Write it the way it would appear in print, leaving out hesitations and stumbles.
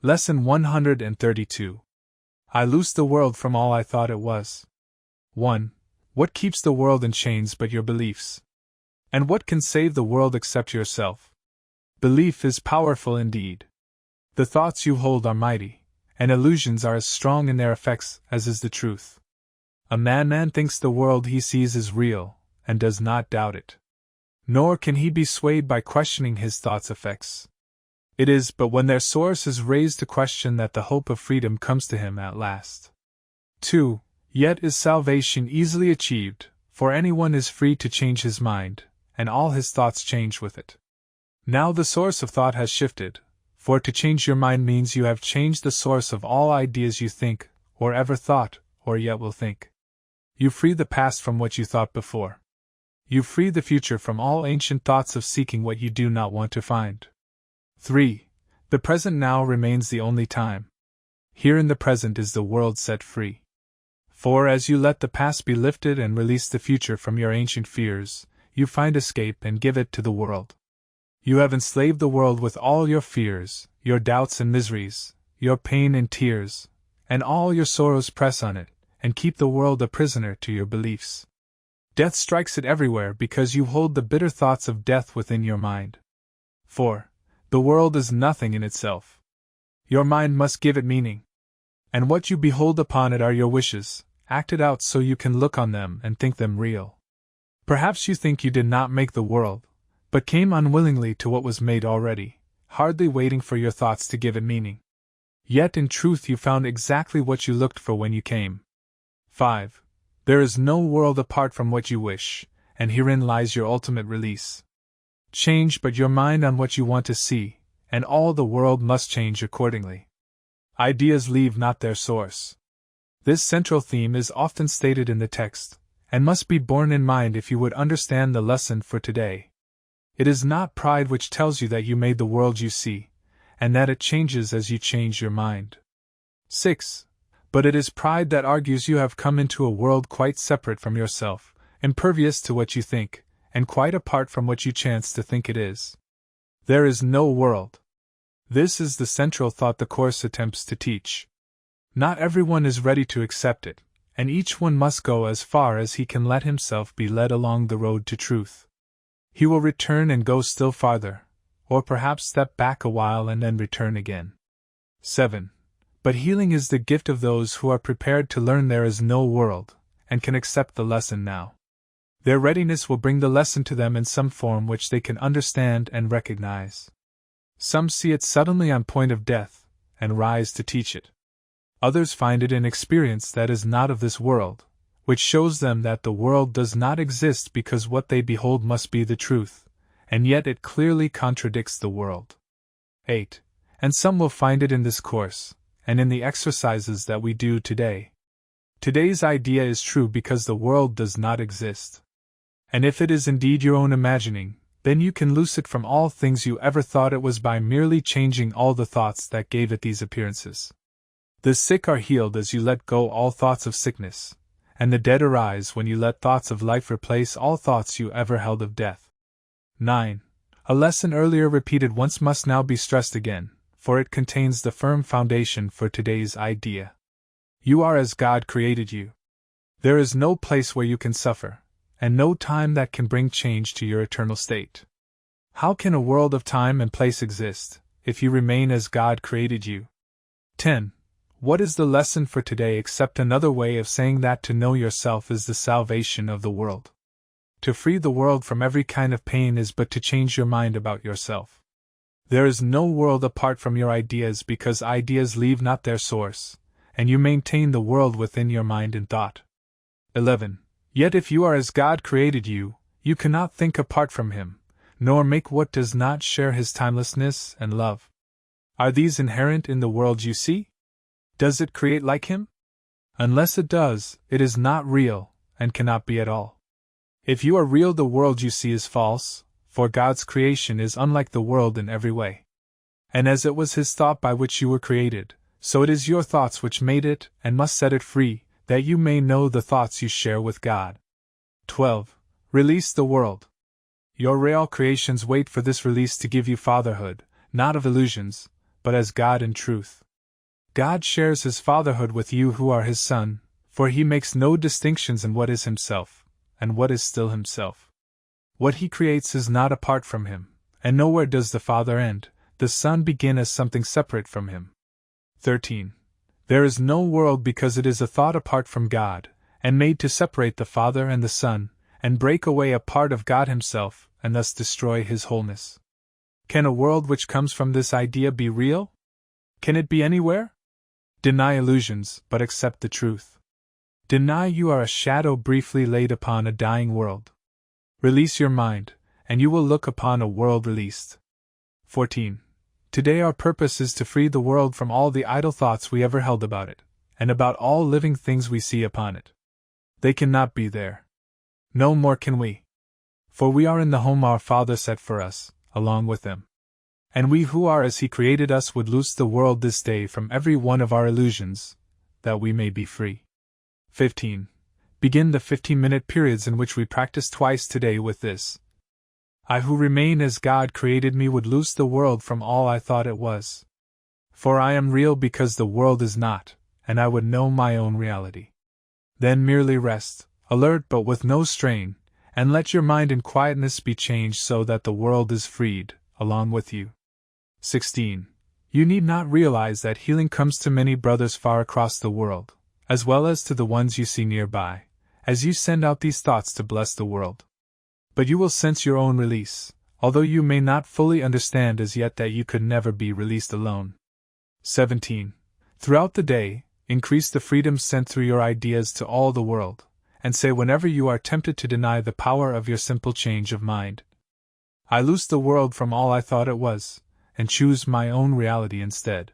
Lesson 132. I loose the world from all I thought it was. 1. What keeps the world in chains but your beliefs? And what can save the world except yourself? Belief is powerful indeed. The thoughts you hold are mighty, and illusions are as strong in their effects as is the truth. A man thinks the world he sees is real, and does not doubt it. Nor can he be swayed by questioning his thoughts' effects. It is but when their source is raised to question that the hope of freedom comes to him at last. 2. Yet is salvation easily achieved, for anyone is free to change his mind, and all his thoughts change with it. Now the source of thought has shifted, for to change your mind means you have changed the source of all ideas you think, or ever thought, or yet will think. You free the past from what you thought before. You free the future from all ancient thoughts of seeking what you do not want to find. 3. The present now remains the only time. Here in the present is the world set free. For as you let the past be lifted and release the future from your ancient fears, you find escape and give it to the world. You have enslaved the world with all your fears, your doubts and miseries, your pain and tears, and all your sorrows press on it, and keep the world a prisoner to your beliefs. Death strikes it everywhere because you hold the bitter thoughts of death within your mind. 4. The world is nothing in itself. Your mind must give it meaning. And what you behold upon it are your wishes, acted out so you can look on them and think them real. Perhaps you think you did not make the world, but came unwillingly to what was made already, hardly waiting for your thoughts to give it meaning. Yet in truth you found exactly what you looked for when you came. 5. There is no world apart from what you wish, and herein lies your ultimate release. Change but your mind on what you want to see, and all the world must change accordingly. Ideas leave not their source. This central theme is often stated in the text, and must be borne in mind if you would understand the lesson for today. It is not pride which tells you that you made the world you see, and that it changes as you change your mind. 6. But it is pride that argues you have come into a world quite separate from yourself, impervious to what you think, and quite apart from what you chance to think it is. There is no world. This is the central thought the Course attempts to teach. Not everyone is ready to accept it, and each one must go as far as he can let himself be led along the road to truth. He will return and go still farther, or perhaps step back a while and then return again. 7. But healing is the gift of those who are prepared to learn there is no world, and can accept the lesson now. Their readiness will bring the lesson to them in some form which they can understand and recognize. Some see it suddenly on point of death, and rise to teach it. Others find it in experience that is not of this world, which shows them that the world does not exist because what they behold must be the truth, and yet it clearly contradicts the world. 8. And some will find it in this course, and in the exercises that we do today. Today's idea is true because the world does not exist. And if it is indeed your own imagining, then you can loose it from all things you ever thought it was by merely changing all the thoughts that gave it these appearances. The sick are healed as you let go all thoughts of sickness, and the dead arise when you let thoughts of life replace all thoughts you ever held of death. 9. A lesson earlier repeated once must now be stressed again, for it contains the firm foundation for today's idea. You are as God created you. There is no place where you can suffer, and no time that can bring change to your eternal state. How can a world of time and place exist, if you remain as God created you? 10. What is the lesson for today except another way of saying that to know yourself is the salvation of the world? To free the world from every kind of pain is but to change your mind about yourself. There is no world apart from your ideas because ideas leave not their source, and you maintain the world within your mind and thought. 11. Yet if you are as God created you, you cannot think apart from Him, nor make what does not share His timelessness and love. Are these inherent in the world you see? Does it create like Him? Unless it does, it is not real, and cannot be at all. If you are real, the world you see is false, for God's creation is unlike the world in every way. And as it was His thought by which you were created, so it is your thoughts which made it and must set it free, that you may know the thoughts you share with God. 12. Release the world. Your real creations wait for this release to give you fatherhood, not of illusions, but as God in truth. God shares his fatherhood with you who are his son, for he makes no distinctions in what is himself, and what is still himself. What he creates is not apart from him, and nowhere does the Father end, the Son begin as something separate from him. 13. There is no world because it is a thought apart from God, and made to separate the Father and the Son, and break away a part of God himself, and thus destroy his wholeness. Can a world which comes from this idea be real? Can it be anywhere? Deny illusions, but accept the truth. Deny you are a shadow briefly laid upon a dying world. Release your mind, and you will look upon a world released. 14. Today our purpose is to free the world from all the idle thoughts we ever held about it, and about all living things we see upon it. They cannot be there. No more can we. For we are in the home our Father set for us, along with him. And we who are as he created us would loose the world this day from every one of our illusions, that we may be free. 15. Begin the 15-minute periods in which we practice twice today with this. I who remain as God created me would loose the world from all I thought it was. For I am real because the world is not, and I would know my own reality. Then merely rest, alert but with no strain, and let your mind in quietness be changed so that the world is freed, along with you. 16. You need not realize that healing comes to many brothers far across the world, as well as to the ones you see nearby, as you send out these thoughts to bless the world. But you will sense your own release, although you may not fully understand as yet that you could never be released alone. 17. Throughout the day, increase the freedom sent through your ideas to all the world, and say whenever you are tempted to deny the power of your simple change of mind, I loose the world from all I thought it was, and choose my own reality instead.